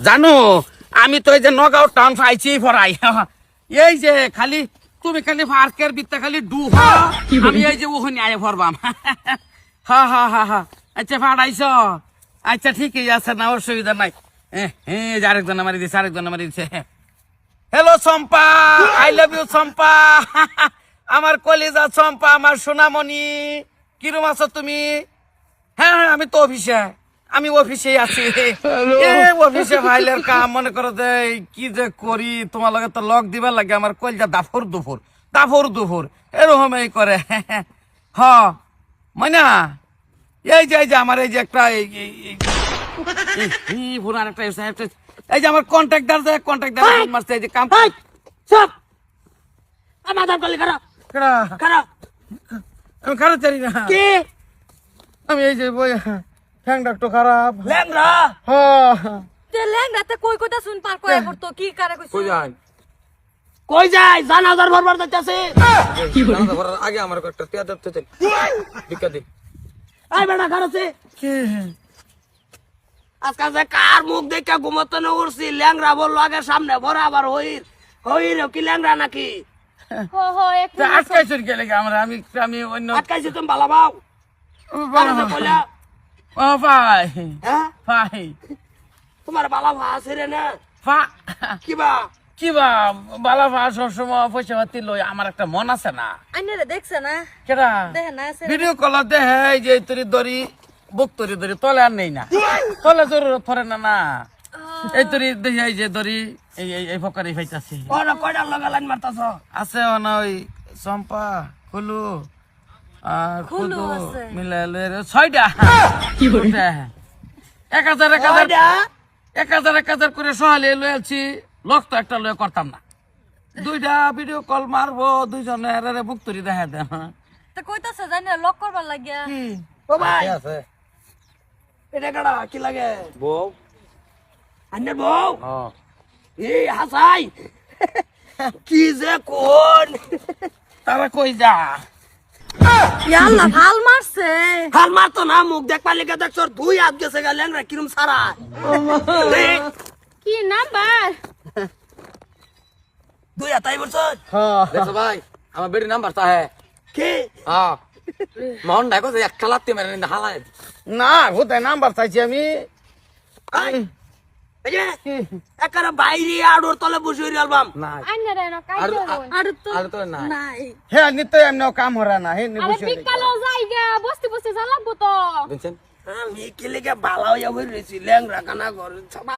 জানো আমি তো এই যে নগাঁও টাউন পাইছি পড়াই এই যে খালি তুমি খালি পার্কের ভিতরে খালি ডুহা আমি এই যে ওখানে আয় পড়বাম হা হা হা হা আচ্ছা ফাড়াইছ আচ্ছা ঠিকই আছে না অসুবিধা নাই হ্যাঁ আরেকজন মারি দিছে আরেকজন মারি দিছে hello Champa I love you Champa আমার কলিজা চম্পা আমার সোনামণি কিরম আছো তুমি হ্যাঁ হ্যাঁ আমি তো আমি অফিসে আছি অফিসে ফাইলের কাম মনে করো যে কি যে করি তোমার লগে তো লক দিবার লাগে আমার কলজা দাফর দুফর এরকম এই করে হ মাইনা এই যে আমার এই যে একটা এই যে আমার কন্ট্রাক্টর মারছে এই যে কাম সব আমার কলি খারাপ খারাপ আমি খারাপ চারি না কি আমি এই যে বই ঠ্যাং ডাক্তার খারাপ ল্যাংরা তে ল্যাংড়াতে কই কইতা শুন পার কই করতো কি কারে কইছ কই যায় জানাজার ভরবার যাচ্ছে আগে আমার একটা টিয়া দপ্তর চল ভিক্ষা দে আই বেটা খারাপছে কি আজকাল যে কার মুখ দেখে ঘুমোতে না উঠছি ল্যাংরা বললো আগে সামনে ভরা আবার হইর কি ল্যাংরা নাকি হো হো এক আটকাইছেন গেলে আমি অন্য আটকাইছি তুমি ভালো পাও কইলা ও ভাই হ্যাঁ ভাই তোমার বালা ভা আছে রে না ফা কি বা বালা ভা সবসময় পয়সা পাতি লই আমার একটা মন আছে না আইনারে দেখছ না কেডা দেখে না আছে ভিডিও কল দেখে এই যে তোর দড়ি বুক তরি তলে আর নেই না তলে জরুরত পড়ে না এই তরি দেখি এই যে দড়ি এই ফকারি ফাইতাছি ওরা কয়টা লগা লাইন মারতাছ আছে না ওই চম্পা খুলু আর খুলু খুদু আছে। মিলাইলে 6টা কি বলতে 1000 করে সহালে লয়েছি লোক তো একটা লয়ে করতাম না 2টা ভিডিও কল মারবো দুইজনে এরারে বুক তরি দেখা দেন তে কইতাছ জানি লক করবার লাগিয়া ও ভাই আছে এটা কাটা কি লাগে বউ আন্নের বউ হ্যাঁ এই হাসাই কি যে কোন তারা কই যা ইয়াল্লা ভাল মারছে হাল মারতো না মুখ দেখ পারলে কে দেখছ দুই হাত গেছে গা ল্যাংরা কিরম সারা কি নাম্বার দুই হাত আই বলছ দেখো ভাই আমার বেটির নাম্বার তা হ্যাঁ কি হ্যাঁ মোহন ডাকো যে একটা লাত্তি মেরে হালায় না ভূতায় নাম্বার চাইছি আমি আই এই যে একারে বাইরে আড়োর তলে বসে আলবাম না আইনারে না কাই আর আর তো আর তো না নাই হে নিশ্চয় এমনি কাম হরা না হে আরে নিবসে বিকালো যাইগা বস্তি বস্তি জ্বালাবো তো বুঝছেন আমি কি লেগে বালা হইয়া হই রইছি ল্যাংরা কানা ঘর